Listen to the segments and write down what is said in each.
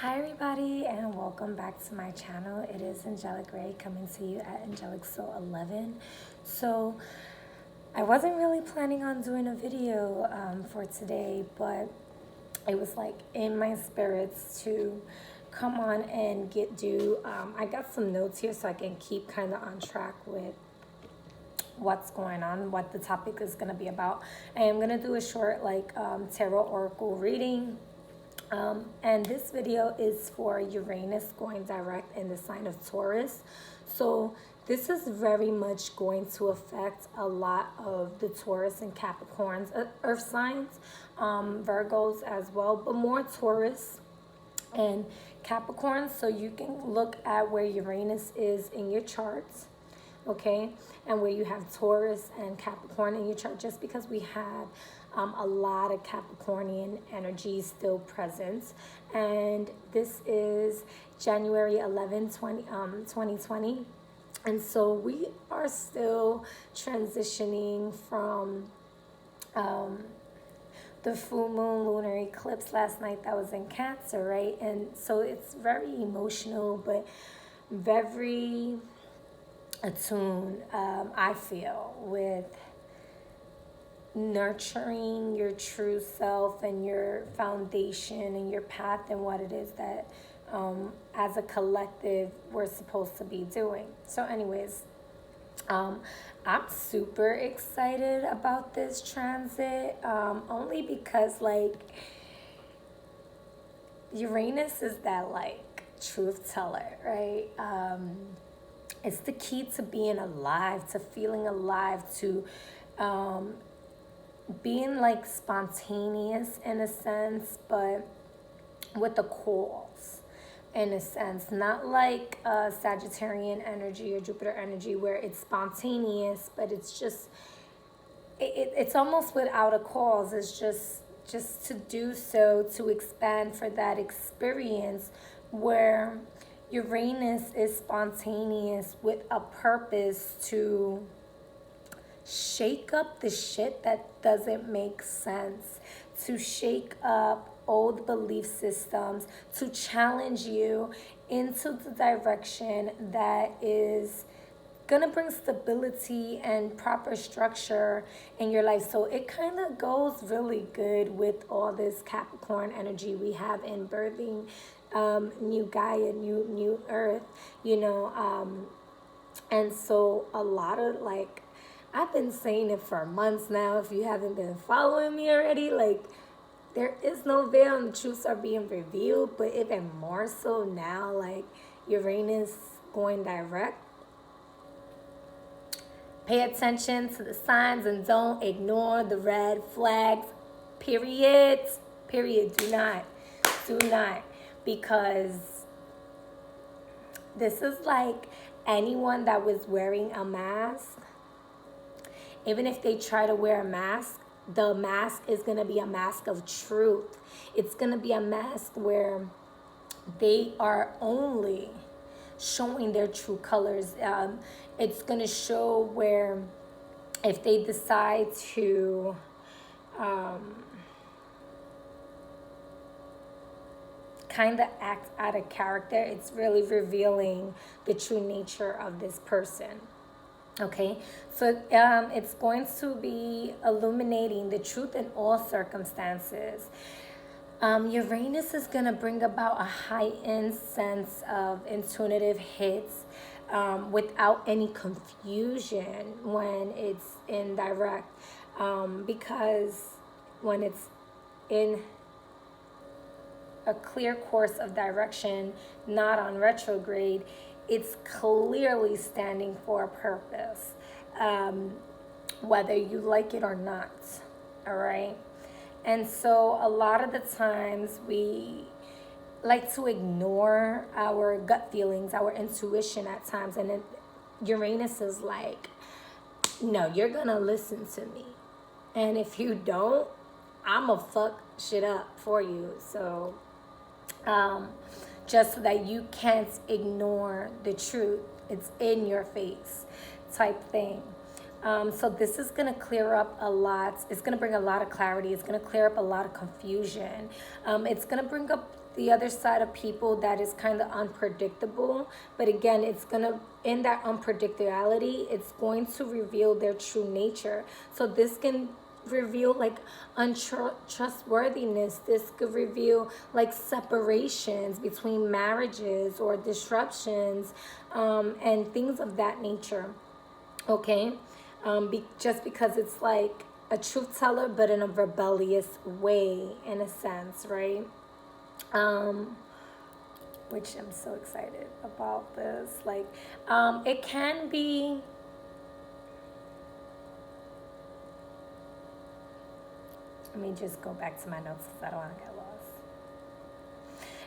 Hi everybody and welcome back to my channel. It is Angelic Ray coming to you at Angelic Soul 11. So I wasn't really planning on doing a video for today, but it was like in my spirits to come on and I got some notes here so I can keep kind of on track with what's going on, what the topic is going to be about. I am going to do a short tarot oracle reading. And this video is for Uranus going direct in the sign of Taurus. So this is very much going to affect a lot of the Taurus and Capricorns, earth signs, Virgos as well, but more Taurus and Capricorn. So you can look at where Uranus is in your charts, okay, and where you have Taurus and Capricorn in your chart, just because we have a lot of Capricornian energy still present. And this is January 11, 2020. And so we are still transitioning from the full moon lunar eclipse last night that was in Cancer, right? And so it's very emotional, but very attuned, I feel, with nurturing your true self and your foundation and your path and what it is that as a collective we're supposed to be doing. So anyways, I'm super excited about this transit, only because like Uranus is that like truth teller, right? It's the key to being alive, to feeling alive, to being like spontaneous in a sense, but with the cause in a sense, not like Sagittarian energy or Jupiter energy where it's spontaneous, but it's just it's almost without a cause. It's just to do so, to expand for that experience, where Uranus is spontaneous with a purpose to shake up the shit that doesn't make sense, to shake up old belief systems, to challenge you into the direction that is gonna bring stability and proper structure in your life. So it kind of goes really good with all this Capricorn energy we have in birthing new Gaia, new Earth, and so a lot of like, I've been saying it for months now. If you haven't been following me already, like, there is no veil and the truths are being revealed, but even more so now, like Uranus going direct. Pay attention to the signs and don't ignore the red flags. Period. Do not. Because this is like anyone that was wearing a mask. Even if they try to wear a mask, the mask is going to be a mask of truth. It's going to be a mask where they are only showing their true colors. It's going to show where if they decide to kind of act out of character, it's really revealing the true nature of this person. Okay, so it's going to be illuminating the truth in all circumstances. Uranus is going to bring about a heightened sense of intuitive hits without any confusion when it's in direct, because when it's in a clear course of direction, not on retrograde, it's clearly standing for a purpose, whether you like it or not, all right? And so a lot of the times we like to ignore our gut feelings, our intuition at times, and Uranus is like, no, you're gonna listen to me. And if you don't, I'ma fuck shit up for you. So, just so that you can't ignore the truth. It's in your face type thing. So this is going to clear up a lot. It's going to bring a lot of clarity. It's going to clear up a lot of confusion. It's going to bring up the other side of people that is kind of unpredictable. But again, it's going to, in that unpredictability, it's going to reveal their true nature. So this can reveal like untrustworthiness. This could reveal like separations between marriages or disruptions, and things of that nature. Okay. Just because it's like a truth teller, but in a rebellious way, in a sense, right? Which I'm so excited about this. Like, it can be, let me just go back to my notes because I don't want to get lost.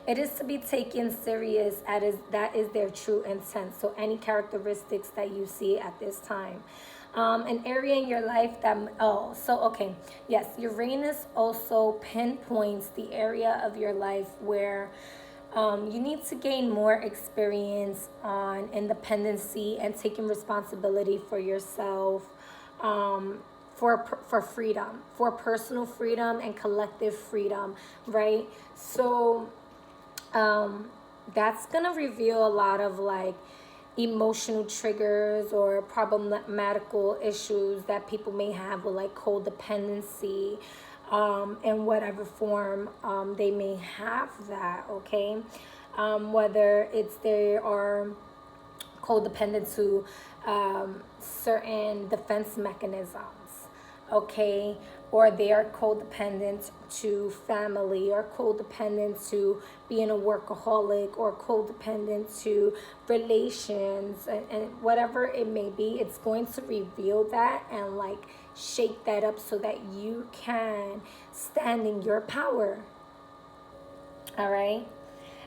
It is to be taken serious as that is their true intent. So any characteristics that you see at this time. An area in your life that, okay, yes, Uranus also pinpoints the area of your life where you need to gain more experience on independency and taking responsibility for yourself, for freedom, for personal freedom and collective freedom, right? So that's gonna reveal a lot of like emotional triggers or problematical issues that people may have with like codependency, in whatever form they may have that, okay? Whether it's they are codependent to certain defense mechanisms, okay? Or they are codependent to family, or codependent to being a workaholic, or codependent to relations, and whatever it may be. It's going to reveal that and like shake that up so that you can stand in your power. All right?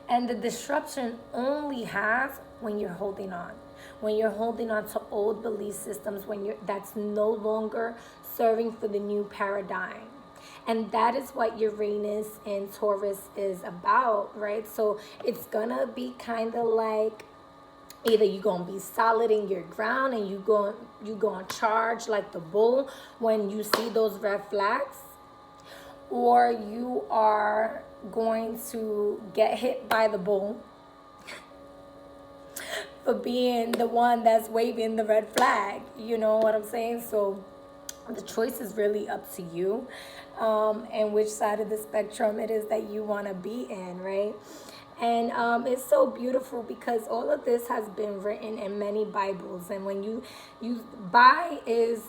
And the disruption only has when you're holding on. When you're holding on to old belief systems, that's no longer serving for the new paradigm. And that is what Uranus and Taurus is about, right? So it's gonna be kind of like either you're gonna be solid in your ground and you gonna charge like the bull when you see those red flags, or you are going to get hit by the bull for being the one that's waving the red flag. You know what I'm saying? So the choice is really up to you, and which side of the spectrum it is that you want to be in, right? And it's so beautiful because all of this has been written in many Bibles. And when you Bi is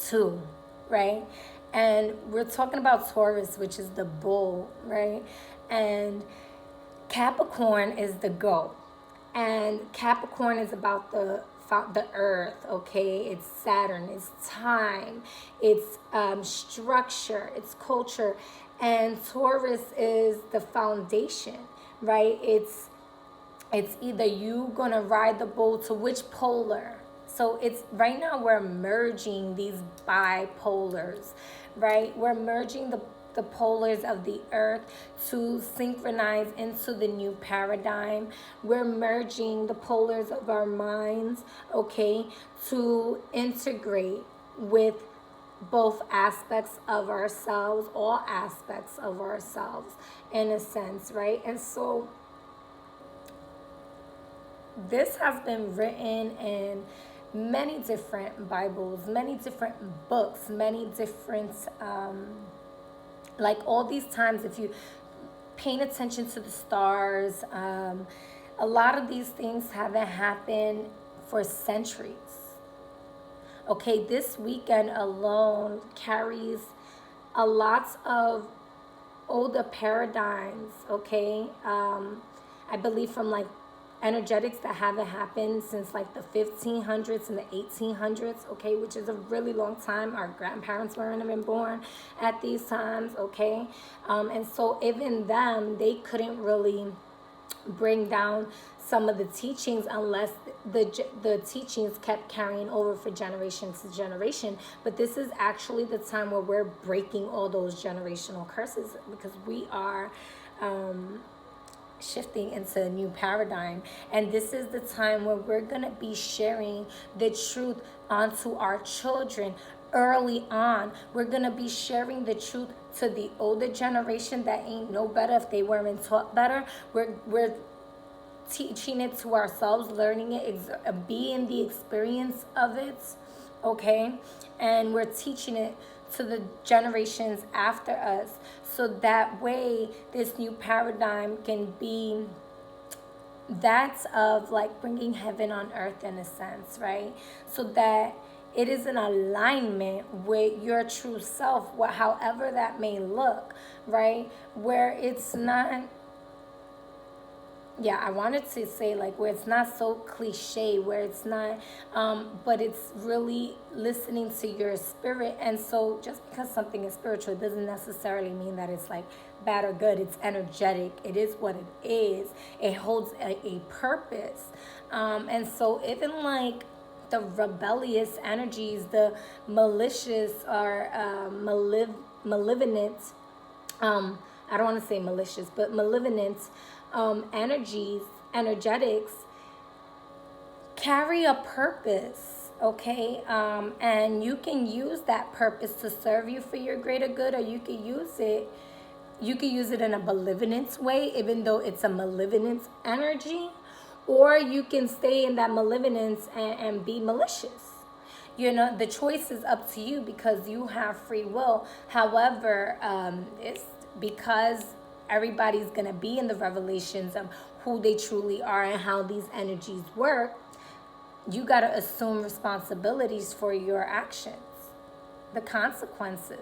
2, right? And we're talking about Taurus, which is the bull, right? And Capricorn is the goat. And Capricorn is about the earth, okay? It's Saturn, it's time, it's structure, it's culture. And Taurus is the foundation, right? It's either you gonna ride the bull to which polar. So it's right now we're merging these bipolars, right? We're merging the polars of the earth to synchronize into the new paradigm. We're merging the polars of our minds, okay, to integrate with both aspects of ourselves, all aspects of ourselves in a sense, right? And so this has been written in many different Bibles, many different books, many different like all these times, if you paying attention to the stars, a lot of these things haven't happened for centuries. Okay, this weekend alone carries a lot of older paradigms, okay? I believe from like energetics that haven't happened since like the 1500s and the 1800s, okay, which is a really long time. Our grandparents weren't even born at these times, okay? And so even them, they couldn't really bring down some of the teachings unless the teachings kept carrying over for generation to generation. But this is actually the time where we're breaking all those generational curses, because we are shifting into a new paradigm. And this is the time where we're going to be sharing the truth onto our children early on. We're going to be sharing the truth to the older generation that ain't no better if they weren't taught better. We're teaching it to ourselves, learning it, being the experience of it, okay? And we're teaching it to the generations after us, so that way this new paradigm can be that of like bringing heaven on earth in a sense, right? So that it is in alignment with your true self, however that may look, right? Where it's not, I wanted to say like where it's not so cliche, where it's not, but it's really listening to your spirit. And so just because something is spiritual doesn't necessarily mean that it's like bad or good. It's energetic. It is what it is. It holds a purpose. And so even like the rebellious energies, the malicious or malevolent, I don't want to say malicious, but malevolent energetics carry a purpose, okay? And you can use that purpose to serve you for your greater good, or you can use it in a malevolent way, even though it's a malevolent energy, or you can stay in that malevolence and be malicious. You know, the choice is up to you because you have free will. However, it's because everybody's going to be in the revelations of who they truly are and how these energies work. You got to assume responsibilities for your actions. The consequences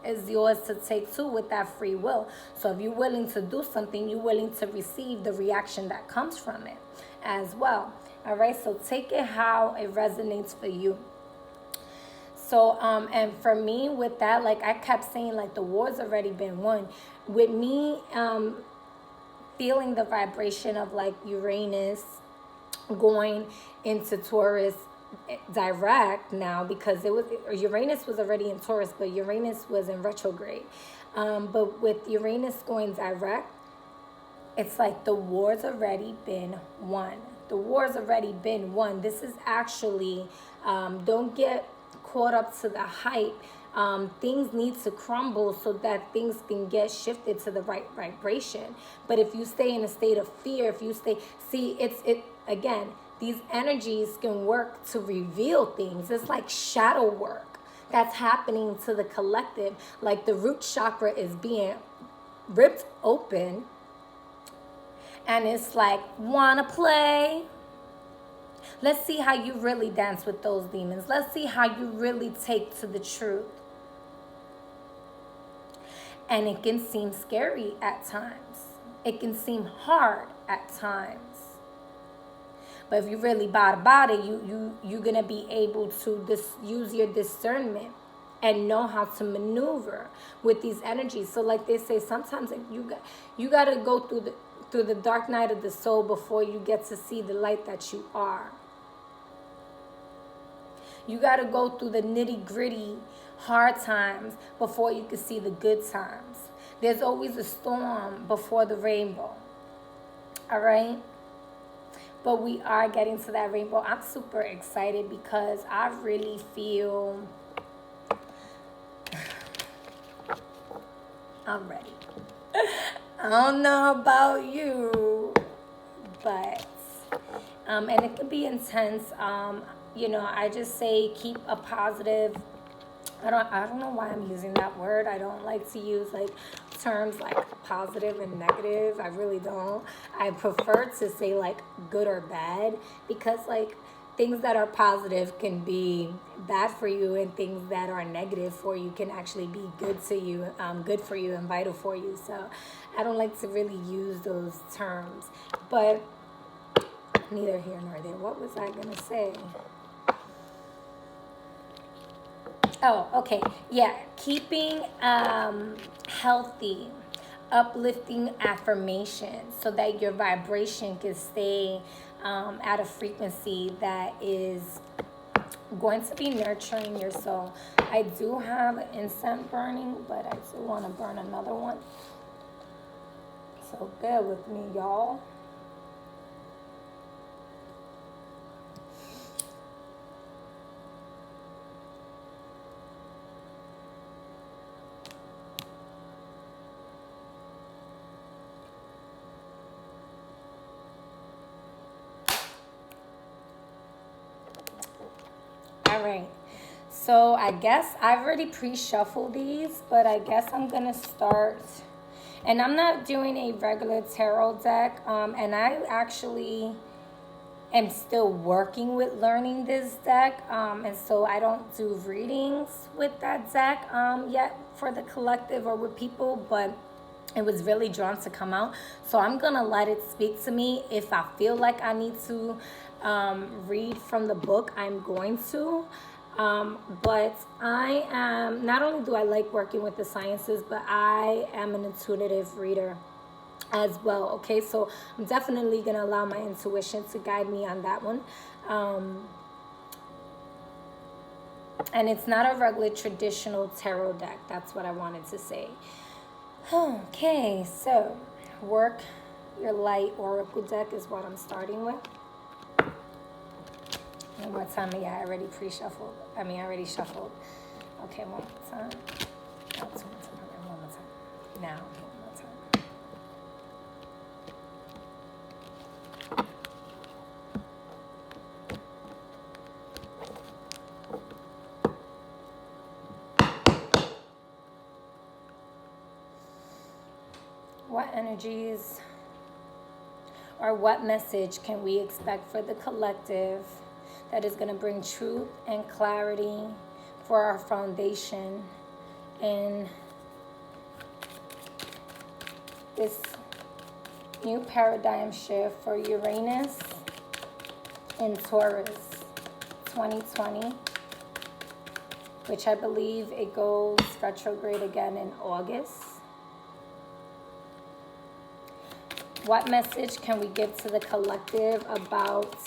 is yours to take too with that free will. So if you're willing to do something, you're willing to receive the reaction that comes from it as well. All right, so take it how it resonates for you. So, and for me with that, like I kept saying, like the war's already been won. With me feeling the vibration of like Uranus going into Taurus direct now, because Uranus was already in Taurus, but Uranus was in retrograde. But with Uranus going direct, it's like the war's already been won. The war's already been won. This is actually, don't get caught up to the hype. Things need to crumble so that things can get shifted to the right vibration. But if you stay in a state of fear, if you stay, again, these energies can work to reveal things. It's like shadow work that's happening to the collective. Like the root chakra is being ripped open, and it's like, wanna play? Let's see how you really dance with those demons. Let's see how you really take to the truth. And it can seem scary at times. It can seem hard at times. But if you really about it, you're going to be able to use your discernment and know how to maneuver with these energies. So like they say, sometimes you got to go through the dark night of the soul before you get to see the light that you are. You got to go through the nitty-gritty hard times before you can see the good times. There's always a storm before the rainbow. All right? But we are getting to that rainbow. I'm super excited because I really feel I'm ready. I don't know about you, but and it can be intense. You know, I just say keep a positive. I don't know why I'm using that word. I don't like to use like terms like positive and negative. I really don't. I prefer to say like good or bad, because like things that are positive can be bad for you, and things that are negative for you can actually be good to you, good for you and vital for you. So I don't like to really use those terms, but neither here nor there. What was I gonna say? Oh, okay. Yeah, keeping healthy, uplifting affirmations so that your vibration can stay at a frequency that is going to be nurturing your soul. I do have incense burning, but I do want to burn another one. So bear with me, y'all. All right. So I guess I've already pre-shuffled these, but I guess I'm going to start. And I'm not doing a regular tarot deck. And I actually am still working with learning this deck. And so I don't do readings with that deck yet for the collective or with people. But it was really drawn to come out. So I'm going to let it speak to me. If I feel like I need to read from the book, I'm going to. But I am, not only do I like working with the sciences, but I am an intuitive reader as well. Okay, so I'm definitely going to allow my intuition to guide me on that one. And it's not a regular traditional tarot deck. That's what I wanted to say. Okay, so work your light oracle deck is what I'm starting with. One more time. Yeah, I already pre-shuffled. I already shuffled. Okay, one more time. No, one more time. Now, one more time. What energies or what message can we expect for the collective that is going to bring truth and clarity for our foundation in this new paradigm shift for Uranus in Taurus 2020, which I believe it goes retrograde again in August. What message can we give to the collective about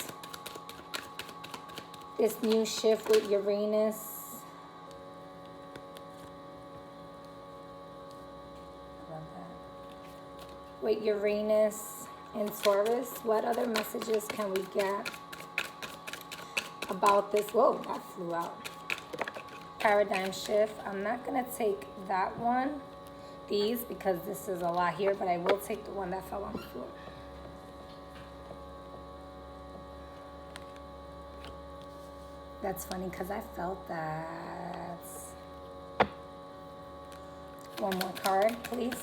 this new shift with Uranus? I love that. With Uranus and Taurus, what other messages can we get about this? Whoa, that flew out. Paradigm shift. I'm not going to take that one, these, because this is a lot here, but I will take the one that fell on the floor. That's funny because I felt that. One more card, please.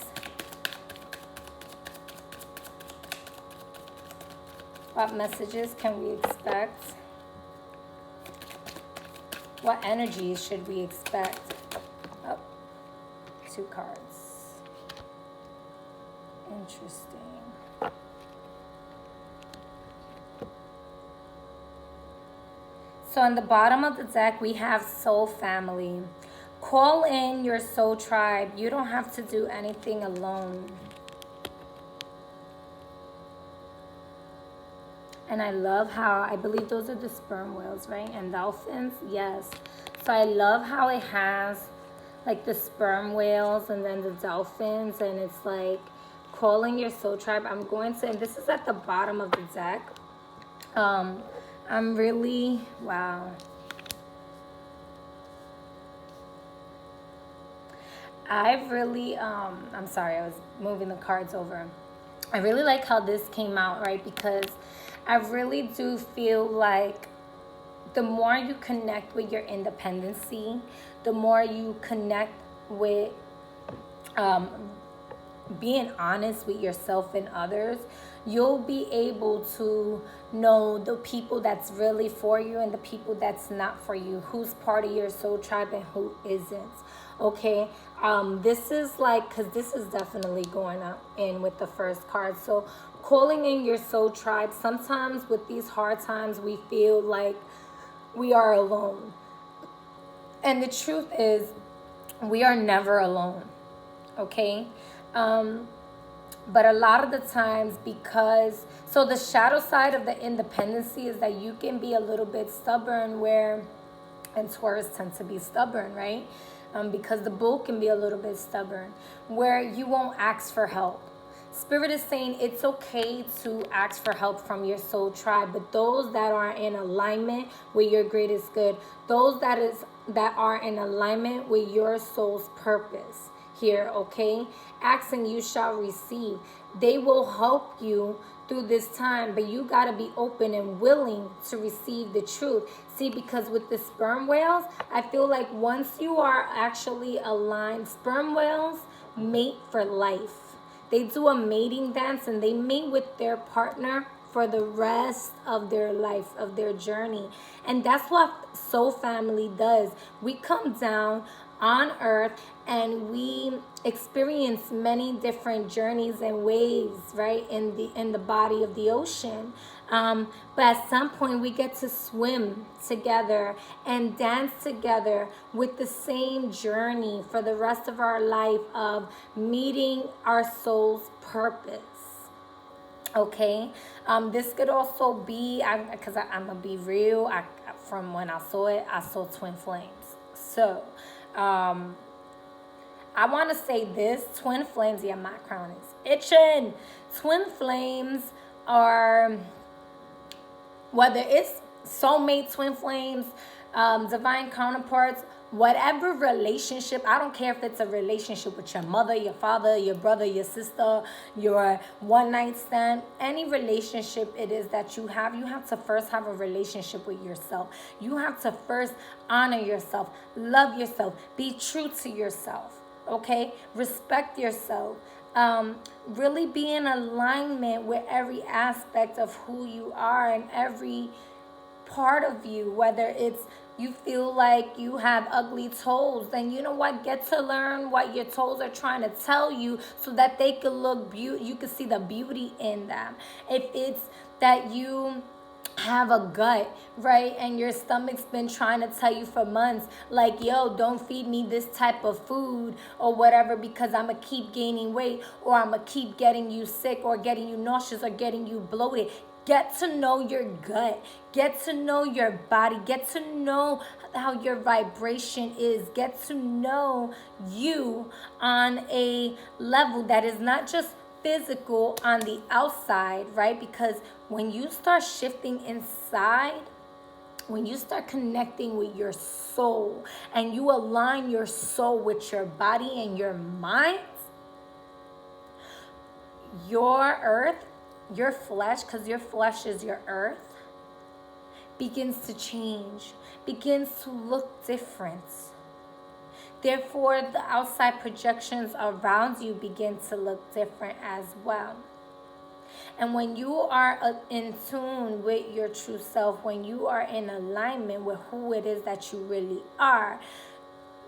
What messages can we expect? What energies should we expect? Oh, 2 cards. Interesting. So on the bottom of the deck, we have soul family. Call in your soul tribe. You don't have to do anything alone. And I love how, I believe those are the sperm whales, right? And dolphins, yes. So I love how it has like the sperm whales and then the dolphins. And it's like calling your soul tribe. I'm going to, and this is at the bottom of the deck. I'm really, wow. I really, I'm sorry, I was moving the cards over. I really like how this came out, right? Because I really do feel like the more you connect with your independency, the more you connect with being honest with yourself and others, you'll be able to know the people that's really for you and the people that's not for you, who's part of your soul tribe and who isn't. Okay, this is like, because this is definitely going in with the first card. So calling in your soul tribe, sometimes with these hard times we feel like we are alone, and the truth is we are never alone. Okay, but a lot of the times, because, so the shadow side of the independency is that you can be a little bit stubborn, where, and Taurus tend to be stubborn, right? Because the bull can be a little bit stubborn, where you won't ask for help. Spirit is saying it's okay to ask for help from your soul tribe, but those that are in alignment with your greatest good, those that are in alignment with your soul's purpose here, okay? Ask and you shall receive. They will help you through this time, but you got to be open and willing to receive the truth. See, because with the sperm whales, I feel like once you are actually aligned, sperm whales mate for life. They do a mating dance and they mate with their partner for the rest of their life, of their journey. And that's what Soul Family does. We come down on earth and we experience many different journeys and waves, right, in the body of the ocean. But at some point we get to swim together and dance together with the same journey for the rest of our life of meeting our soul's purpose. Okay, this could also be, because I'm gonna be real, from when I saw it, I saw twin flames. So I want to say this, twin flames, yeah, my crown is itching. Twin flames are, whether it's soulmate twin flames, divine counterparts, whatever relationship, I don't care if it's a relationship with your mother, your father, your brother, your sister, your one night stand, any relationship it is that you have to first have a relationship with yourself. You have to first honor yourself, love yourself, be true to yourself, okay? Respect yourself. Really be in alignment with every aspect of who you are and every part of you, whether it's you feel like you have ugly toes, then you know what, get to learn what your toes are trying to tell you so that they can look beautiful. You can see the beauty in them. If it's that you have a gut, right, and your stomach's been trying to tell you for months, like, yo, don't feed me this type of food or whatever, because I'm gonna keep gaining weight, or I'm gonna keep getting you sick, or getting you nauseous, or getting you bloated. Get to know your gut. Get to know your body. Get to know how your vibration is. Get to know you on a level that is not just physical on the outside, right? Because when you start shifting inside, when you start connecting with your soul and you align your soul with your body and your mind, your earth, your flesh, because your flesh is your earth, begins to change, begins to look different. Therefore, the outside projections around you begin to look different as well. And when you are in tune with your true self, when you are in alignment with who it is that you really are,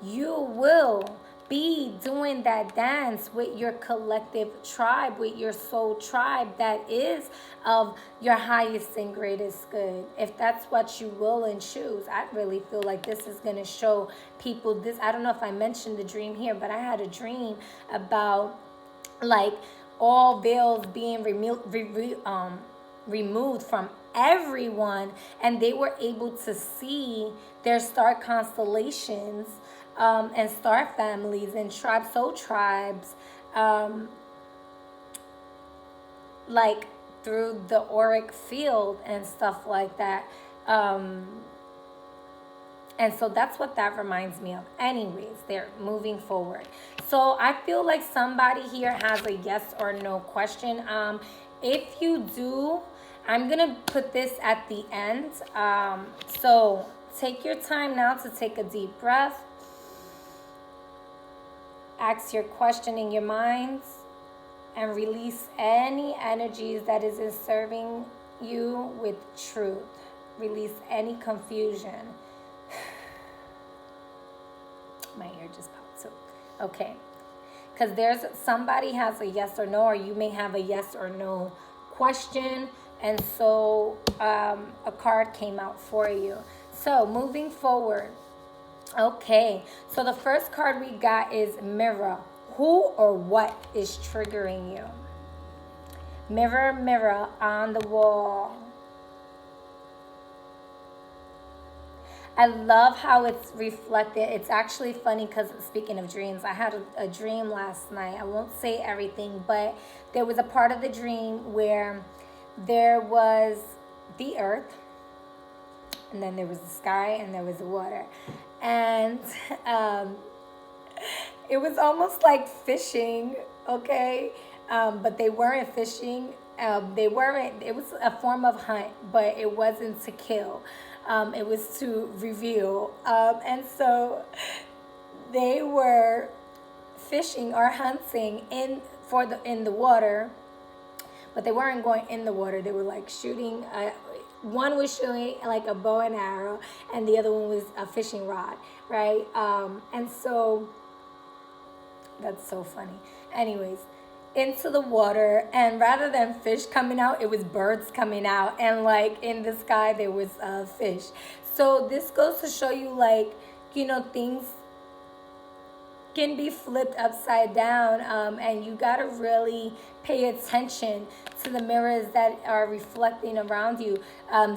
you will be doing that dance with your collective tribe, with your soul tribe that is of your highest and greatest good. If that's what you will and choose, I really feel like this is going to show people this. I don't know if I mentioned the dream here, but I had a dream about like all veils being removed from everyone, and they were able to see their star constellations and star families and tribes, soul tribes, like through the auric field and stuff like that. And so that's what that reminds me of. Anyways, they're moving forward. So I feel like somebody here has a yes or no question. If you do, I'm going to put this at the end. So take your time now to take a deep breath. Ask your question in your minds and release any energies that isn't serving you with truth. Release any confusion. My ear just popped too. Okay. Because there's somebody has a yes or no, or you may have a yes or no question. And so a card came out for you. So moving forward. Okay, so the first card we got is Mirror. Who or what is triggering you? Mirror, mirror on the wall. I love how it's reflected. It's actually funny because, speaking of dreams, I had a dream last night. I won't say everything, but there was a part of the dream where there was the earth, and then there was the sky, and there was the water. And it was almost like fishing, okay? But they weren't fishing. It was a form of hunt, but it wasn't to kill. It was to reveal. And so they were fishing or hunting in the water, but they weren't going in the water. They were like shooting. One was shooting like a bow and arrow, and the other one was a fishing rod, right? And so that's so funny. Anyways, into the water, and rather than fish coming out, it was birds coming out, and like in the sky there was fish. So this goes to show you, like, things can be flipped upside down, and you got to really pay attention to the mirrors that are reflecting around you.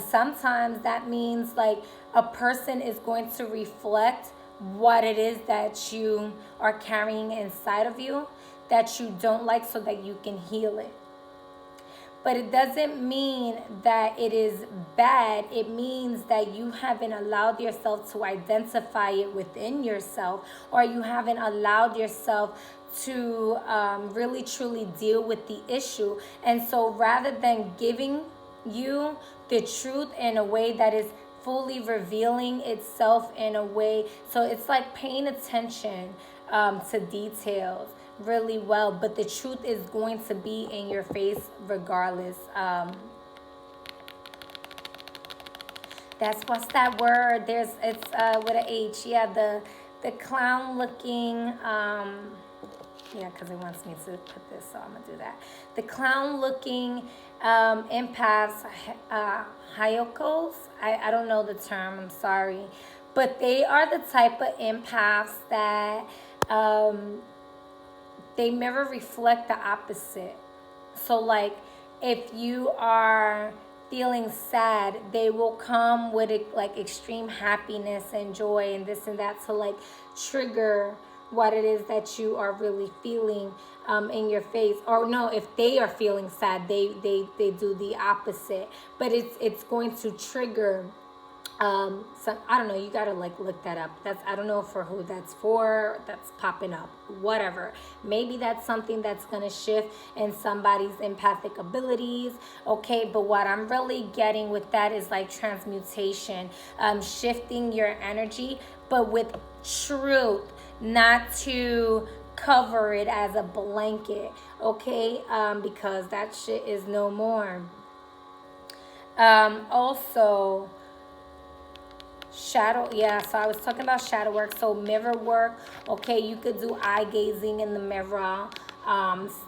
Sometimes that means like a person is going to reflect what it is that you are carrying inside of you that you don't like, so that you can heal it. But it doesn't mean that it is bad. It means that you haven't allowed yourself to identify it within yourself, or you haven't allowed yourself to really truly deal with the issue. And so rather than giving you the truth in a way that is fully revealing itself in a way, so it's like paying attention to details really well, but the truth is going to be in your face regardless. What's that word? It's with an H. Yeah, the clown looking. Yeah, because it wants me to put this, so I'm gonna do that. The clown looking empaths, hyokos. I don't know the term. I'm sorry, but they are the type of empaths that they mirror reflect the opposite. So like if you are feeling sad, they will come with like extreme happiness and joy and this and that to like trigger what it is that you are really feeling in your face. Or no, if they are feeling sad, they do the opposite. But it's going to trigger so I don't know, you gotta like look that up. I don't know for who that's popping up, whatever. Maybe that's something that's gonna shift in somebody's empathic abilities, okay? But what I'm really getting with that is like transmutation, shifting your energy, but with truth, not to cover it as a blanket, okay? Because that shit is no more. Also, shadow, yeah, so I was talking about shadow work. So mirror work, okay, you could do eye gazing in the mirror,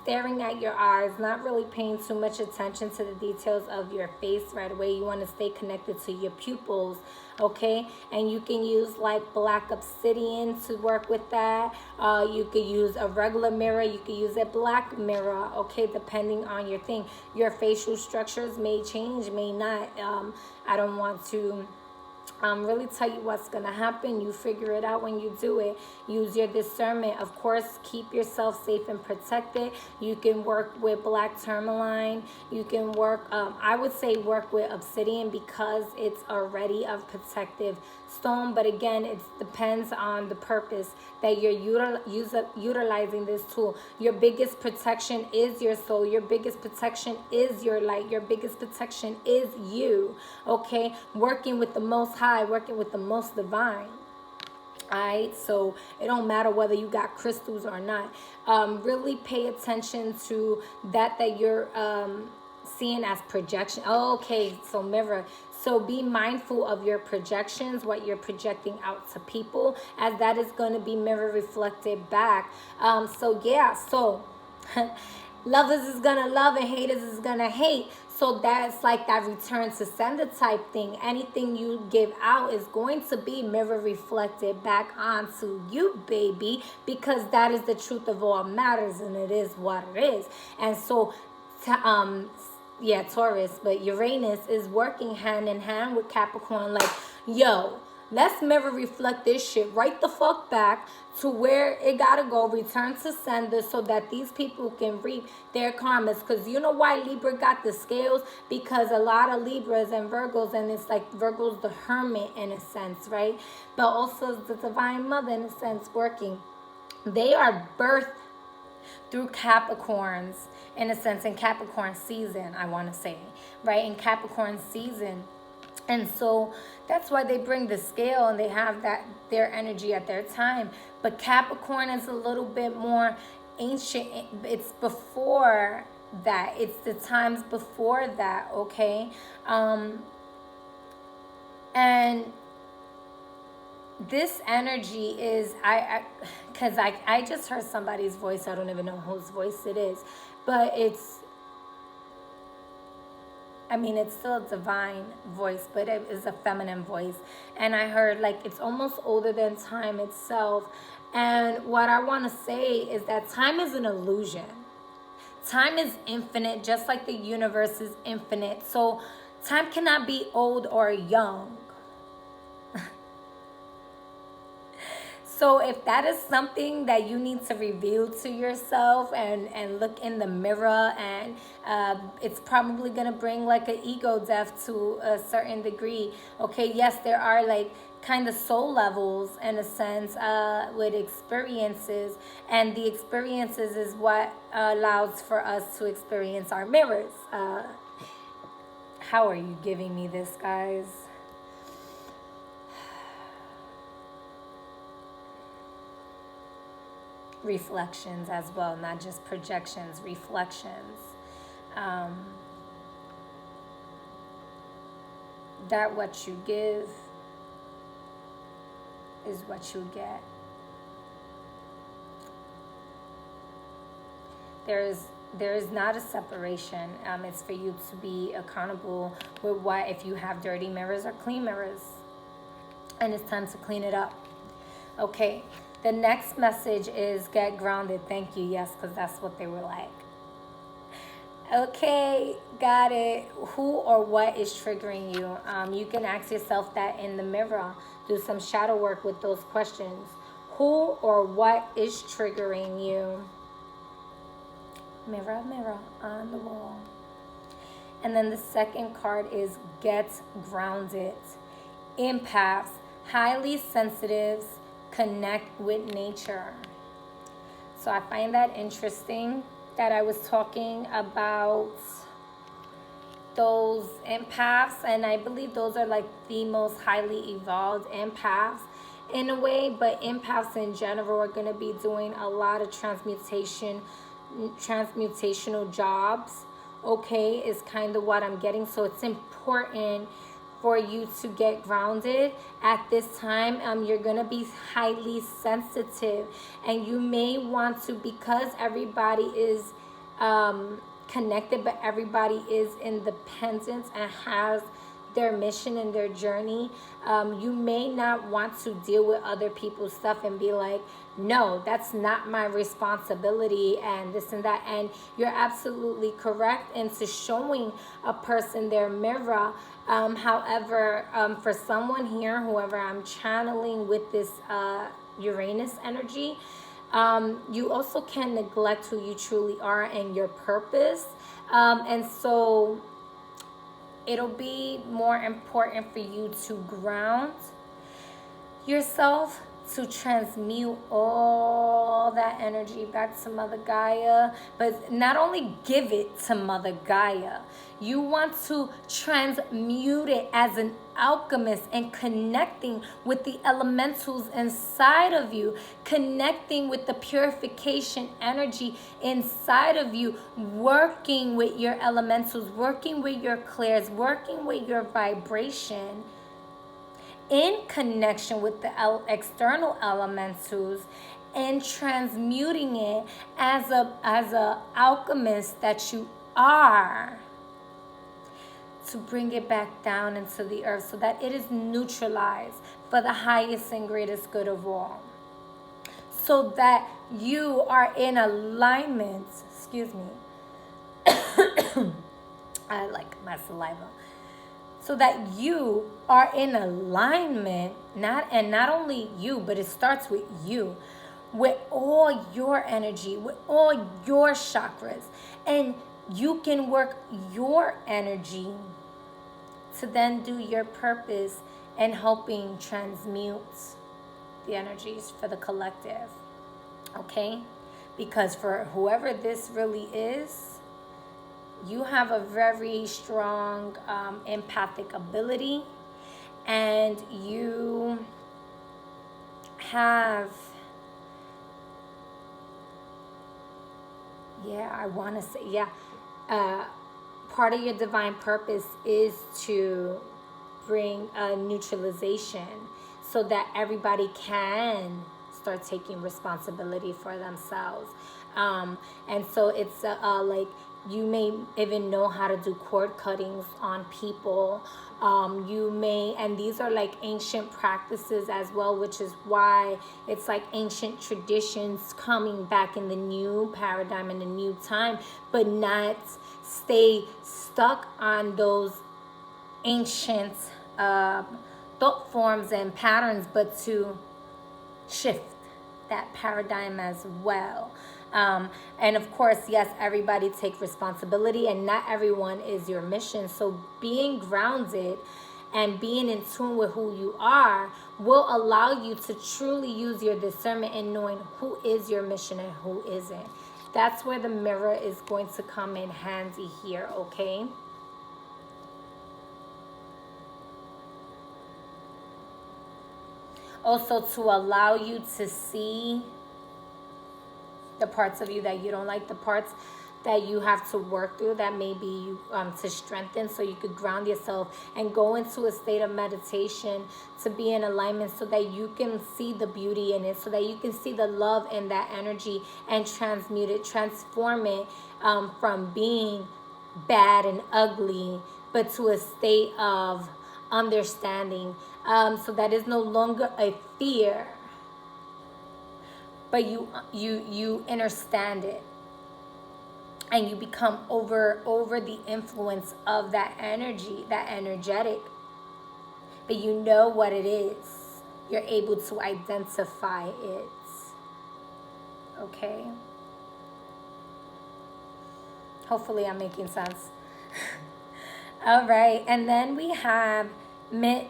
staring at your eyes, not really paying too much attention to the details of your face right away. You want to stay connected to your pupils, okay? And you can use like black obsidian to work with that. You could use a regular mirror, you could use a black mirror, okay, depending on your thing. Your facial structures may change, may not. I don't want to really tell you what's going to happen. You figure it out when you do it. Use your discernment. Of course, keep yourself safe and protected. You can work with black tourmaline. You can work, I would say work with obsidian because it's already a protective stone. But again, it depends on the purpose that you're utilizing this tool. Your biggest protection is your soul. Your biggest protection is your light. Your biggest protection is you, okay? Working with the Most High, working with the Most Divine. All right, so it don't matter whether you got crystals or not. Really pay attention to that you're seeing as projection. Oh, okay, so mirror. So be mindful of your projections, what you're projecting out to people, as that is going to be mirror reflected back. So yeah, so lovers is going to love and haters is going to hate. So that's like that return to sender type thing. Anything you give out is going to be mirror reflected back onto you, baby, because that is the truth of all matters, and it is what it is. And so, yeah, Taurus, but Uranus is working hand in hand with Capricorn. Like, yo, Let's mirror reflect this shit right the fuck back to where it gotta go, return to sender, so that these people can reap their karmas. Because you know why Libra got the scales? Because a lot of Libras and Virgos, and it's like Virgo's the hermit in a sense, right? But also the divine mother in a sense working. They are birthed through Capricorns in a sense, in Capricorn season, I want to say, right? In Capricorn season. And so that's why they bring the scale and they have that their energy at their time. But Capricorn is a little bit more ancient. It's before that. It's the times before that, okay? And this energy is, because I just heard somebody's voice. I don't even know whose voice it is. But it's still a divine voice, but it is a feminine voice. And I heard like it's almost older than time itself. And what I want to say is that time is an illusion. Time is infinite, just like the universe is infinite. So time cannot be old or young. So if that is something that you need to reveal to yourself and look in the mirror, and it's probably going to bring like an ego death to a certain degree. Okay, yes, there are like kind of soul levels in a sense with experiences. And the experiences is what allows for us to experience our mirrors. How are you giving me this, guys? Reflections as well, not just projections, reflections. That what you give is what you get. There is not a separation. It's for you to be accountable with what, if you have dirty mirrors or clean mirrors, and it's time to clean it up. Okay. The next message is get grounded. Thank you. Yes, because that's what they were like. Okay, got it. Who or what is triggering you? You can ask yourself that in the mirror. Do some shadow work with those questions. Who or what is triggering you? Mirror, mirror on the wall. And then the second card is get grounded. Empaths, highly sensitives, connect with nature. So I find that interesting that I was talking about those empaths, and I believe those are like the most highly evolved empaths in a way, but empaths in general are going to be doing a lot of transmutational jobs, okay, is kind of what I'm getting. So it's important for you to get grounded at this time. You're gonna be highly sensitive, and you may want to, because everybody is connected, but everybody is independent and has their mission and their journey. You may not want to deal with other people's stuff and be like, no, that's not my responsibility and this and that. And you're absolutely correct into showing a person their mirror. However, for someone here, whoever I'm channeling with this Uranus energy, you also can neglect who you truly are and your purpose. And so it'll be more important for you to ground yourself, to transmute all that energy back to Mother Gaia, but not only give it to Mother Gaia, you want to transmute it as an alchemist and connecting with the elementals inside of you, connecting with the purification energy inside of you, working with your elementals, working with your clairs, working with your vibration, in connection with the external elementals, and transmuting it as a alchemist that you are, to bring it back down into the earth so that it is neutralized for the highest and greatest good of all, so that you are in alignment. Excuse me. I like my saliva. so that you are in alignment, not only you, but it starts with you, with all your energy, with all your chakras. And you can work your energy to then do your purpose and helping transmute the energies for the collective. Okay? Because for whoever this really is, you have a very strong empathic ability, and you have, part of your divine purpose is to bring a neutralization so that everybody can start taking responsibility for themselves. And so it's like, you may even know how to do cord cuttings on people. You may, and these are like ancient practices as well, which is why it's like ancient traditions coming back in the new paradigm, in the new time, but not stay stuck on those ancient thought forms and patterns, but to shift that paradigm as well. And of course, yes, everybody take responsibility, and not everyone is your mission. So being grounded and being in tune with who you are will allow you to truly use your discernment in knowing who is your mission and who isn't. That's where the mirror is going to come in handy here, okay? Also, to allow you to see the parts of you that you don't like, the parts that you have to work through, that may be to strengthen, so you could ground yourself and go into a state of meditation to be in alignment, so that you can see the beauty in it, so that you can see the love in that energy and transmute it, transform it from being bad and ugly, but to a state of understanding, so that is no longer a fear, but you understand it, and you become over the influence of that energy, that energetic, but you know what it is. You're able to identify it. Okay? Hopefully I'm making sense. All right, and then we have Mintaken.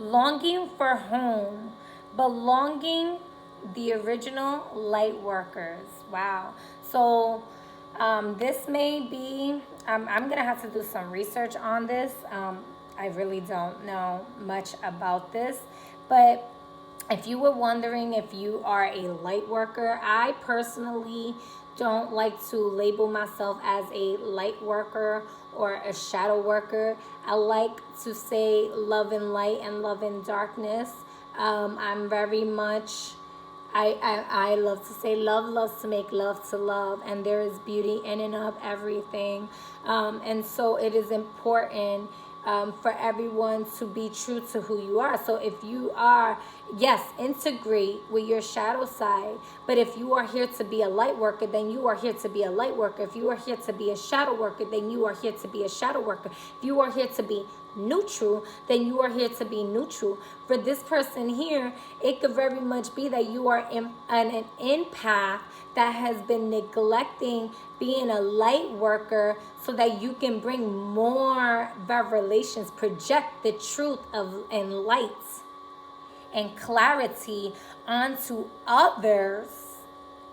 Longing for home, belonging, the original light workers. Wow. So this may be, I'm going to have to do some research on this. I really don't know much about this. But if you were wondering if you are a light worker, I personally don't like to label myself as a light worker or a shadow worker. I like to say love and light and love and darkness. I'm very much, I love to say love loves to make love to love, and there is beauty in and of everything. And so it is important for everyone to be true to who you are. So if you are, yes, integrate with your shadow side, but if you are here to be a light worker, then you are here to be a light worker. If you are here to be a shadow worker, then you are here to be a shadow worker. If you are here to be neutral, then you are here to be neutral. For this person here, it could very much be that you are an empath that has been neglecting being a light worker, so that you can bring more revelations, project the truth of and light and clarity onto others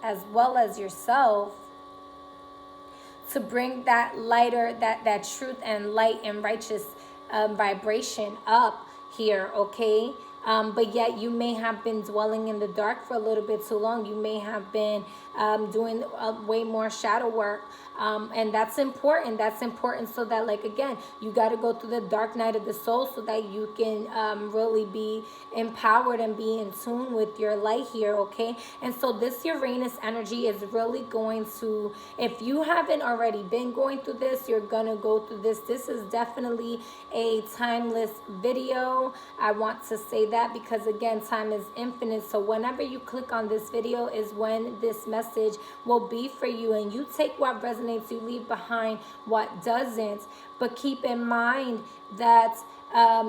as well as yourself, to bring that lighter, that truth and light and righteous vibration up here, okay? But yet you may have been dwelling in the dark for a little bit too long. You may have been doing way more shadow work. And that's important. That's important, so that, like, again, you got to go through the dark night of the soul so that you can really be empowered and be in tune with your light here, okay? And so this Uranus energy is really going to, if you haven't already been going through this, you're going to go through this. This is definitely a timeless video. I want to say that because, again, time is infinite. So whenever you click on this video is when this message will be for you. And you take what resonates, you leave behind what doesn't. But keep in mind that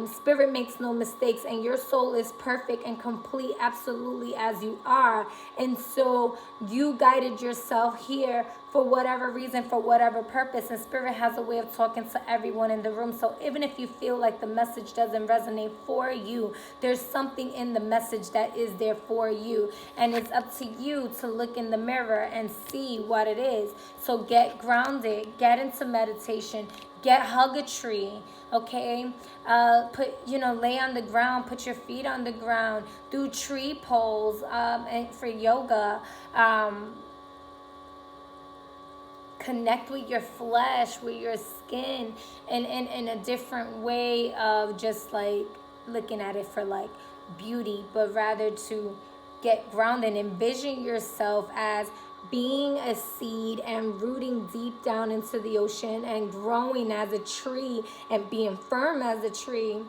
spirit makes no mistakes, and your soul is perfect and complete absolutely as you are. And so you guided yourself here for whatever reason, for whatever purpose, and spirit has a way of talking to everyone in the room. So even if you feel like the message doesn't resonate for you, there's something in the message that is there for you, and it's up to you to look in the mirror and see what it is. So get grounded, get into meditation, hug a tree, okay? Lay on the ground, put your feet on the ground, do tree poles, and for yoga, connect with your flesh, with your skin, and in a different way of just like looking at it for like beauty, but rather to get grounded. Envision yourself as being a seed and rooting deep down into the ocean and growing as a tree and being firm as a tree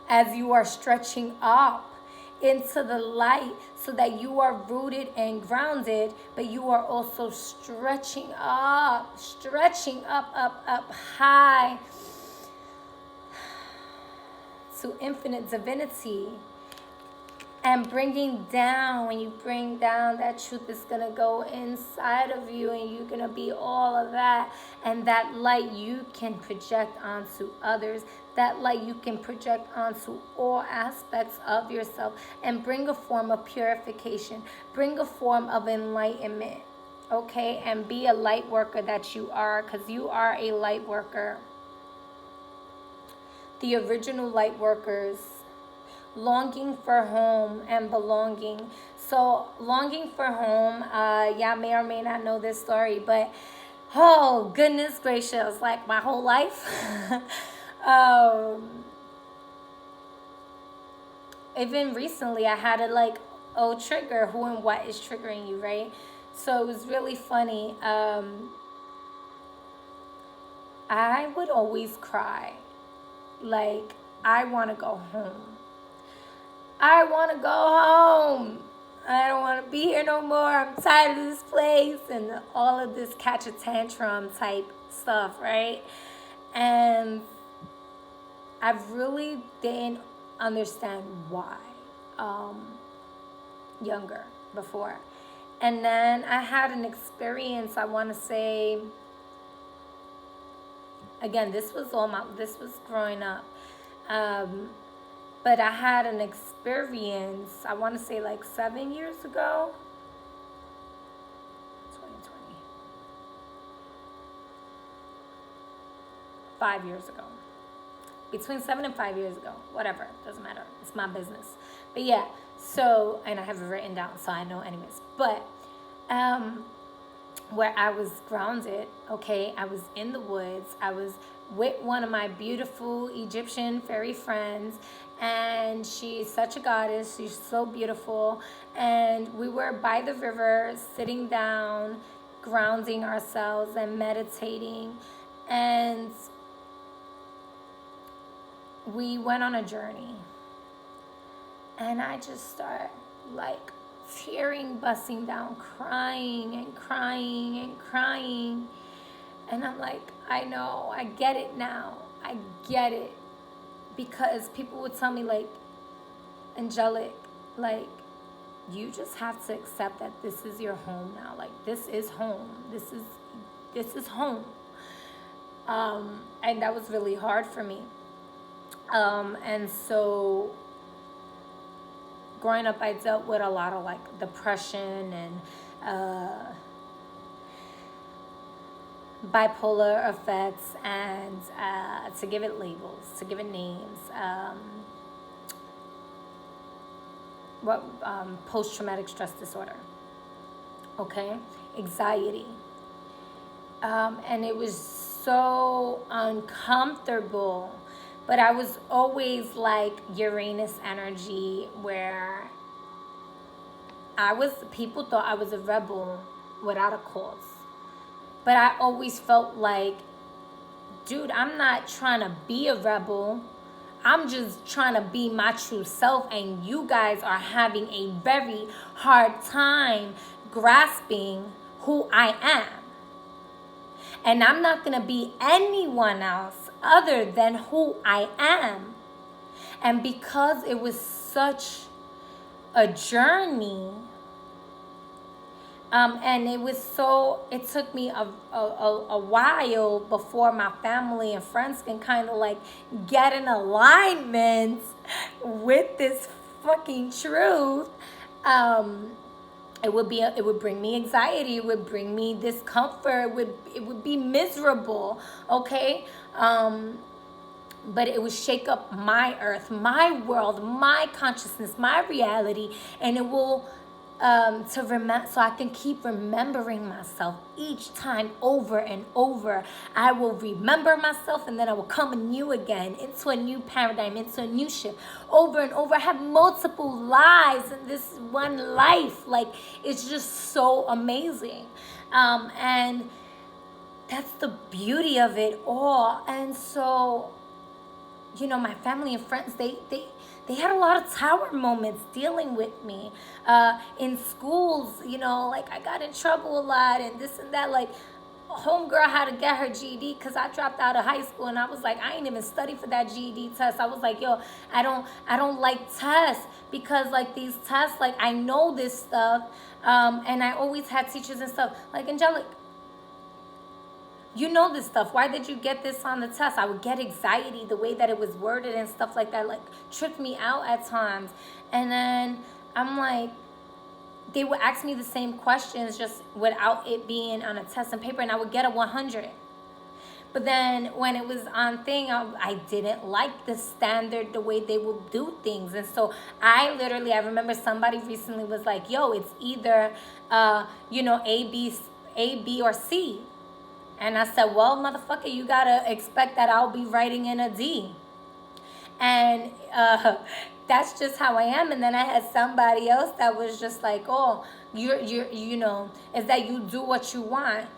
as you are stretching up into the light, so that you are rooted and grounded, but you are also stretching up, up high to infinite divinity. And bringing down, when you bring down, that truth is going to go inside of you, and you're going to be all of that. And that light you can project onto others. That light you can project onto all aspects of yourself, and bring a form of purification. Bring a form of enlightenment, okay? And be a light worker that you are, because you are a light worker. The original light workers. Longing for home and belonging. So longing for home, y'all may or may not know this story, but oh goodness gracious, like my whole life. Even recently I had a trigger, who and what is triggering you, right? So it was really funny. I would always cry, like, I want to go home. I want to go home. I don't want to be here no more. I'm tired of this place, and all of this catch a tantrum type stuff, right? And I really didn't understand why before. And then I had an experience, I want to say, again, this was growing up. But I had an experience, I want to say like 7 years ago. 2020. 5 years ago. Between 7 and 5 years ago. Whatever. Doesn't matter. It's my business. But yeah. So, and I have it written down, so I know anyways. But, where I was grounded, okay? I was in the woods. I was with one of my beautiful Egyptian fairy friends, and she's such a goddess. She's so beautiful. And we were by the river, sitting down, grounding ourselves and meditating. And we went on a journey. And I just started like tearing, busting down, crying and crying and crying. And I'm like, I know, I get it now. I get it. Because people would tell me, like, Angelic, like, you just have to accept that this is your home now. Like, this is home. This is home. And that was really hard for me. And so growing up, I dealt with a lot of like depression and bipolar effects, and to give it labels, to give it names, post-traumatic stress disorder, okay, anxiety, and it was so uncomfortable. But I was always like Uranus energy, where people thought I was a rebel without a cause. But I always felt like, dude, I'm not trying to be a rebel. I'm just trying to be my true self, and you guys are having a very hard time grasping who I am. And I'm not going to be anyone else other than who I am. And because it was such a journey, and it took me a while before my family and friends can kind of like get in alignment with this fucking truth. It would bring me anxiety. It would bring me discomfort. It would be miserable. Okay. But it would shake up my earth, my world, my consciousness, my reality, and it will so I can keep remembering myself each time over and over. I will remember myself, and then I will come anew again into a new paradigm, into a new shift, over and over. I have multiple lives in this one life. Like, it's just so amazing. And that's the beauty of it all. And so, you know, my family and friends, they had a lot of tower moments dealing with me. In schools, you know, like I got in trouble a lot and this and that. Like, homegirl had to get her GED because I dropped out of high school, and I was like, I ain't even study for that GED test. I was like, yo, I don't like tests, because like these tests, like I know this stuff, and I always had teachers and stuff like, Angelic, you know this stuff. Why did you get this on the test? I would get anxiety the way that it was worded and stuff like that, like tripped me out at times. And then I'm like, they would ask me the same questions just without it being on a test and paper, and I would get a 100. But then when it was on thing, I didn't like the standard, the way they would do things. And so I remember somebody recently was like, yo, it's either, A, B, or C. And I said, well, motherfucker, you gotta expect that I'll be writing in a D. And that's just how I am. And then I had somebody else that was just like, oh, you're is that you do what you want.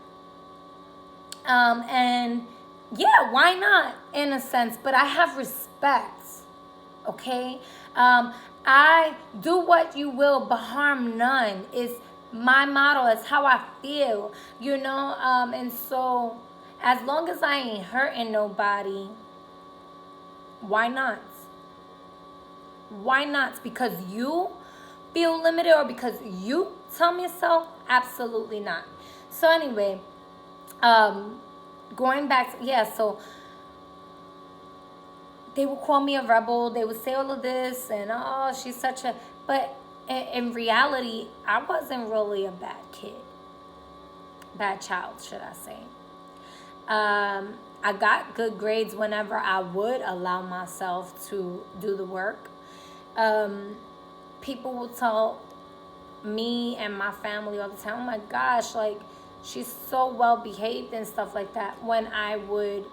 And yeah, why not, in a sense? But I have respect, okay? I do what you will, but harm none is my motto. Is how I feel, and so as long as I ain't hurting nobody, why not? Because you feel limited, or because you tell me so? Absolutely not. So anyway, going back to, so they would call me a rebel. They would say all of this and, oh, she's such a, but in reality, I wasn't really a bad child, should I say. I got good grades whenever I would allow myself to do the work. People will tell me and my family all the time, oh my gosh, like, she's so well behaved and stuff like that, when I would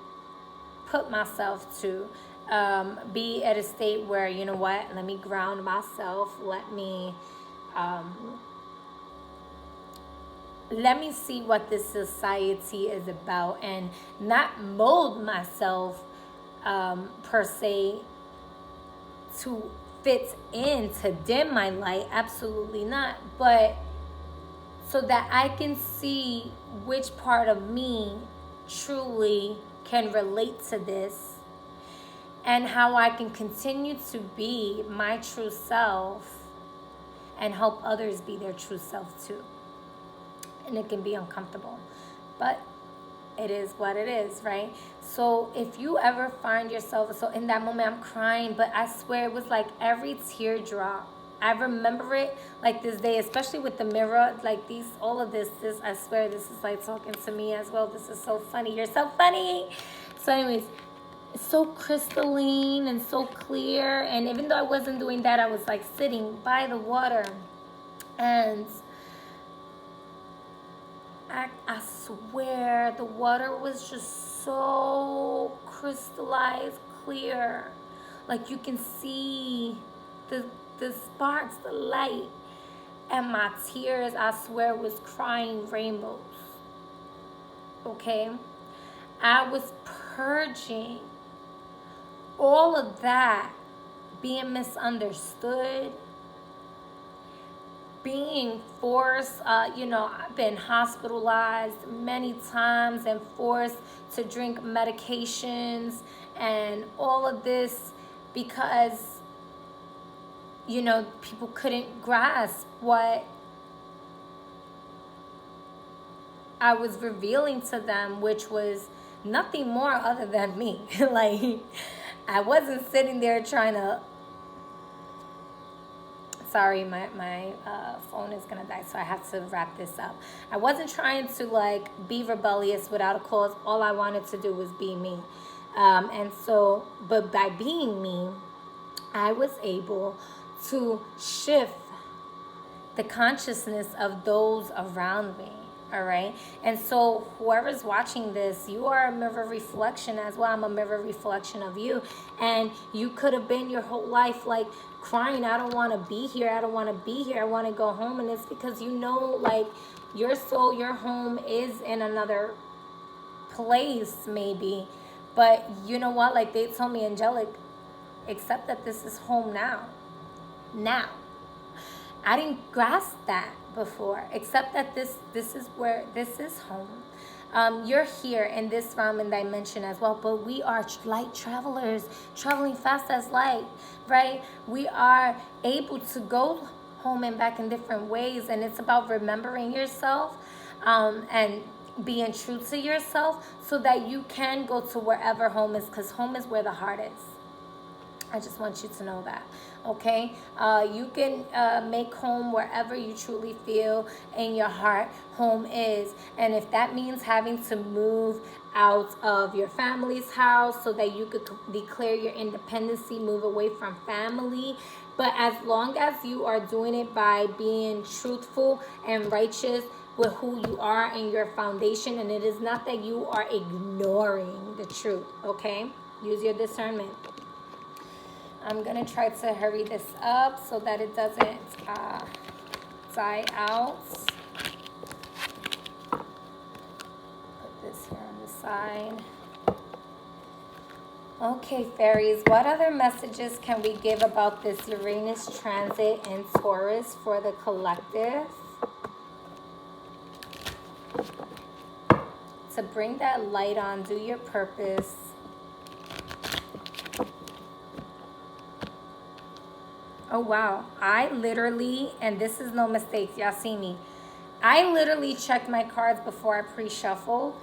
put myself to be at a state where, you know what, let me ground myself, let me see what this society is about, and not mold myself per se to fit in, to dim my light, absolutely not, but so that I can see which part of me truly can relate to this, and how I can continue to be my true self and help others be their true self too. And it can be uncomfortable, but it is what it is, right? So if you ever find yourself, so in that moment I'm crying, but I swear it was like every teardrop, I remember it like this day, especially with the mirror, like all of this, I swear this is like talking to me as well. This is so funny. You're so funny. So anyways, it's so crystalline and so clear. And even though I wasn't doing that, I was like sitting by the water, and I swear the water was just so crystallized clear. Like you can see the sparks, the light. And my tears, I swear, was crying rainbows. Okay? I was purging all of that, being misunderstood, being forced, I've been hospitalized many times and forced to drink medications and all of this because, people couldn't grasp what I was revealing to them, which was nothing more other than me. Like, I wasn't sitting there trying to, sorry, my phone is gonna die, so I have to wrap this up. I wasn't trying to like be rebellious without a cause. All I wanted to do was be me. But by being me, I was able to shift the consciousness of those around me. All right. And so whoever's watching this, you are a mirror reflection as well. I'm a mirror reflection of you. And you could have been your whole life like crying, I don't want to be here. I don't want to be here. I want to go home. And it's because like your soul, your home is in another place maybe. But you know what? Like they told me, Angelic, accept that this is home now. Now. I didn't grasp that before, except that this is home. You're here in this realm and dimension as well, but we are light travelers, traveling fast as light, right? We are able to go home and back in different ways, and it's about remembering yourself and being true to yourself so that you can go to wherever home is, because home is where the heart is. I just want you to know that, okay? You can make home wherever you truly feel in your heart home is. And if that means having to move out of your family's house so that you could declare your independency, move away from family. But as long as you are doing it by being truthful and righteous with who you are in your foundation, and it is not that you are ignoring the truth, okay? Use your discernment. I'm going to try to hurry this up so that it doesn't die out. Put this here on the side. Okay, fairies, what other messages can we give about this Uranus transit in Taurus for the collective? To bring that light on, do your purpose. Oh, wow. I literally, and this is no mistake, y'all see me. I literally checked my cards before I pre-shuffled.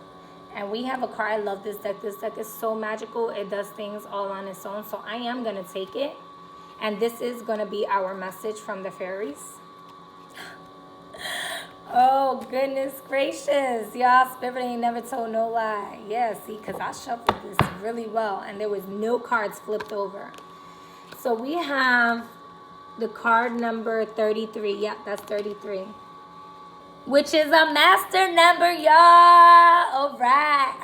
And we have a card. I love this deck. This deck is so magical. It does things all on its own. So I am going to take it. And this is going to be our message from the fairies. Oh, goodness gracious. Y'all, Spirit ain't never told no lie. Yeah, see, because I shuffled this really well. And there was no cards flipped over. So we have the card number 33. Yep, that's 33. Which is a master number, y'all. All right.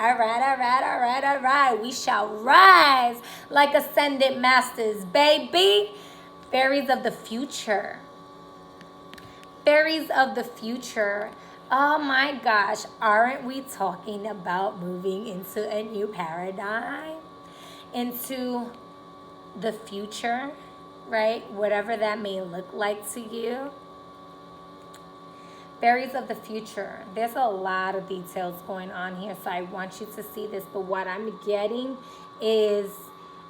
We shall rise like ascended masters, baby. Fairies of the future. Fairies of the future. Oh my gosh, aren't we talking about moving into a new paradigm? Into the future, right? Whatever that may look like to you. Fairies of the future. There's a lot of details going on here, so I want you to see this. But what I'm getting is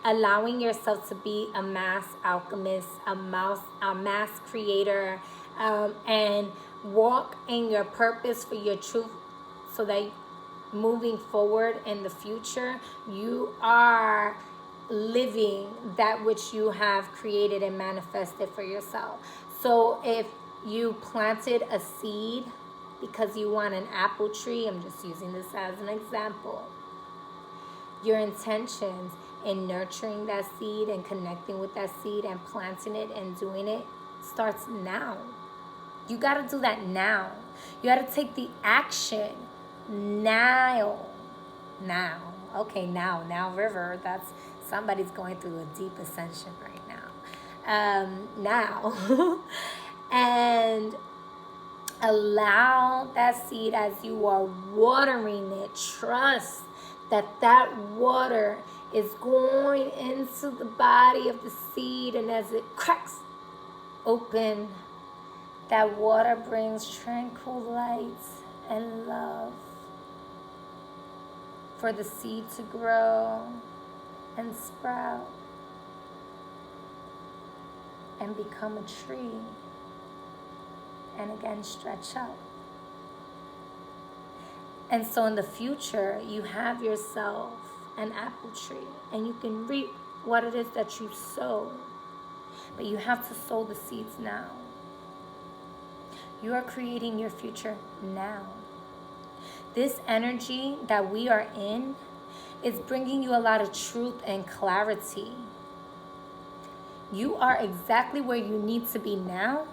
allowing yourself to be a mass alchemist, a mass creator, and walk in your purpose for your truth, so that moving forward in the future, you are living that which you have created and manifested for yourself. So if you planted a seed because you want an apple tree, I'm just using this as an example, your intentions in nurturing that seed and connecting with that seed and planting it and doing it starts now. You got to do that now. You got to take the action now. Okay, now, River, that's somebody's going through a deep ascension right now. Now. And allow that seed, as you are watering it, trust that that water is going into the body of the seed, and as it cracks open, that water brings tranquil light and love for the seed to grow and sprout and become a tree, and again stretch out. And so in the future, you have yourself an apple tree, and you can reap what it is that you sow. But you have to sow the seeds now. You are creating your future now. This energy that we are in is bringing you a lot of truth and clarity. You are exactly where you need to be now,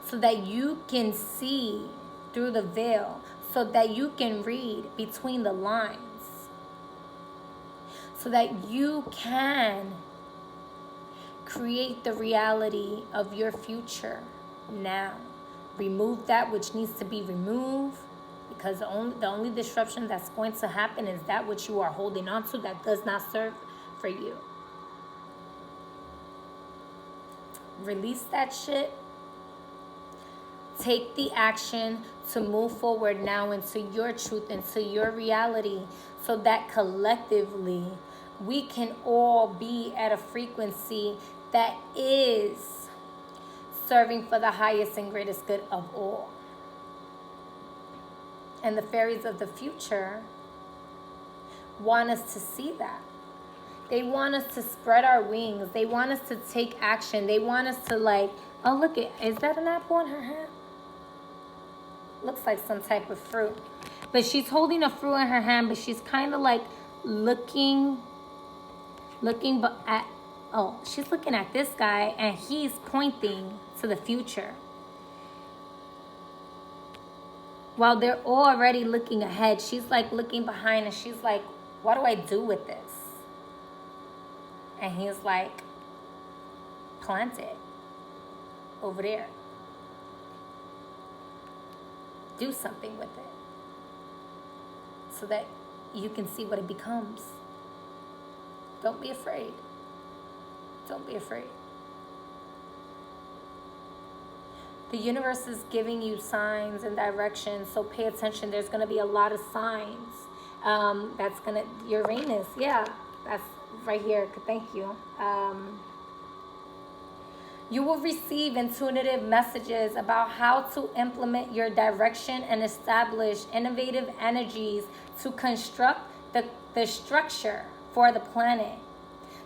so that you can see through the veil, so that you can read between the lines, so that you can create the reality of your future now. Remove that which needs to be removed, because the only disruption that's going to happen is that which you are holding on to that does not serve for you. Release that shit. Take the action to move forward now into your truth, into your reality, so that collectively we can all be at a frequency that is serving for the highest and greatest good of all. And the fairies of the future want us to see that. They want us to spread our wings. They want us to take action. They want us to oh, look, is that an apple in her hand? Looks like some type of fruit. But she's holding a fruit in her hand, but she's kind of looking at, she's looking at this guy, and he's pointing to the future. While they're already looking ahead, she's looking behind, and she's like, what do I do with this? And he's like, plant it over there. Do something with it so that you can see what it becomes. Don't be afraid. Don't be afraid. The universe is giving you signs and directions, so pay attention. There's going to be a lot of signs. Uranus, yeah, that's right here. Thank you. You will receive intuitive messages about how to implement your direction and establish innovative energies to construct the structure for the planet.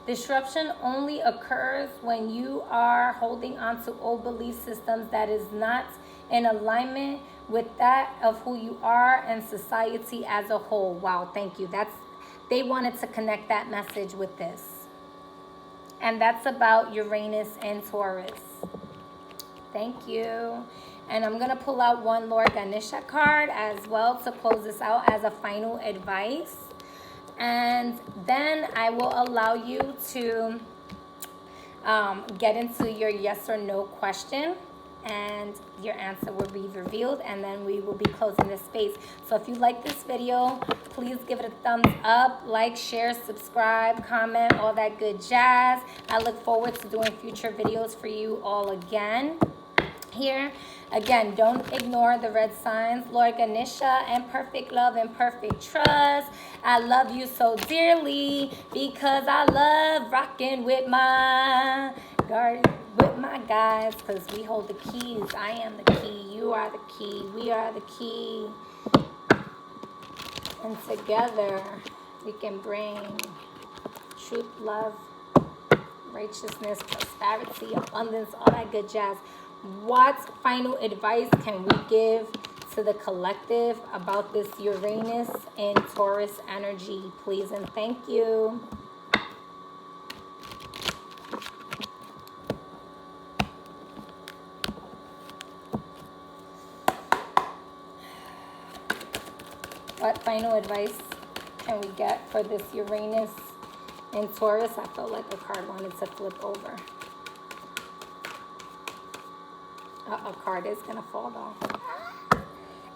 Disruption only occurs when you are holding on to old belief systems that is not in alignment with that of who you are and society as a whole. Wow, thank you. They wanted to connect that message with this. And that's about Uranus and Taurus. Thank you. And I'm going to pull out one Lord Ganesha card as well to close this out as a final advice. And then I will allow you to get into your yes or no question, and your answer will be revealed, and then we will be closing this space. So if you like this video, please give it a thumbs up, like, share, subscribe, comment, all that good jazz. I look forward to doing future videos for you all again here. Again, don't ignore the red signs. Lord Ganesha and perfect love and perfect trust. I love you so dearly because I love rocking with my guys, because we hold the keys. I am the key. You are the key. We are the key. And together we can bring truth, love, righteousness, prosperity, abundance, all that good jazz. What final advice can we give to the collective about this Uranus and Taurus energy, please and thank you. What final advice can we get for this Uranus and Taurus? I felt like the card wanted to flip over. A card is going to fall off.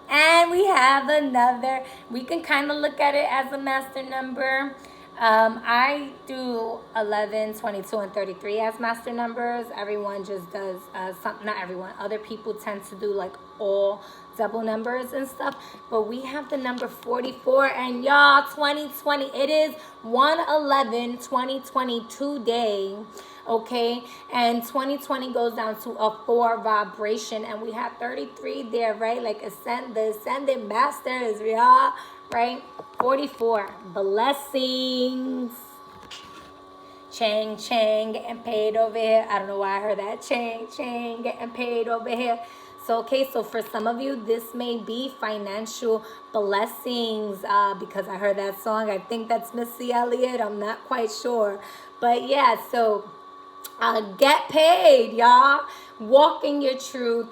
And we have another. We can kind of look at it as a master number. I do 11, 22, and 33 as master numbers. Everyone just does not everyone. Other people tend to do like all double numbers and stuff. But we have the number 44, and y'all, 2020. It is 1/11/2022 day. Okay, and 2020 goes down to a 4 vibration, and we have 33 there, right? Like the ascended masters, y'all, right? 44 blessings. Chang Chang getting paid over here. I don't know why I heard that. Chang Chang getting paid over here. So, okay, so for some of you, this may be financial blessings because I heard that song. I think that's Missy Elliott. I'm not quite sure. But yeah, so get paid, y'all. Walk in your truth.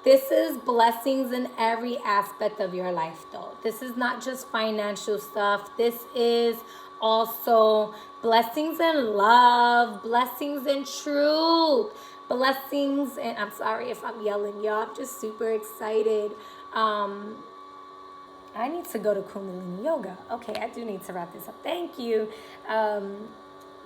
This is blessings in every aspect of your life, though. This is not just financial stuff. This is also blessings in love, blessings in truth, blessings. And I'm sorry if I'm yelling, y'all. I'm just super excited. I need to go to Kundalini Yoga. Okay, I do need to wrap this up. Thank you.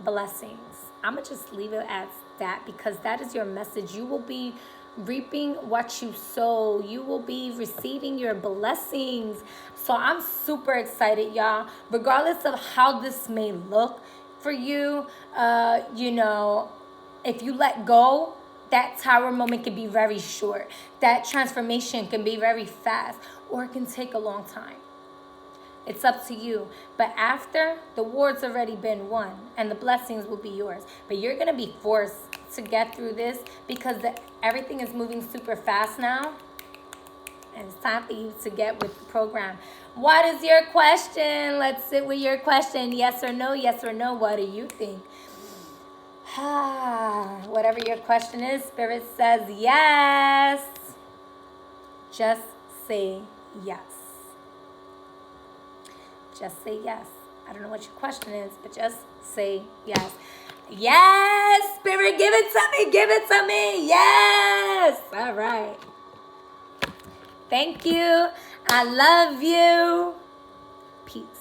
Blessings. I'm going to just leave it as that because that is your message. You will be reaping what you sow. You will be receiving your blessings. So I'm super excited, y'all. Regardless of how this may look for you, if you let go, that tower moment can be very short. That transformation can be very fast, or it can take a long time. It's up to you. But after, the war's already been won, and the blessings will be yours. But you're going to be forced to get through this because everything is moving super fast now. And it's time for you to get with the program. What is your question? Let's sit with your question. Yes or no? Yes or no? What do you think? Whatever your question is, Spirit says yes. Just say yes. Just say yes. I don't know what your question is, but just say yes. Yes, Spirit, give it to me. Give it to me. Yes. All right. Thank you. I love you. Peace.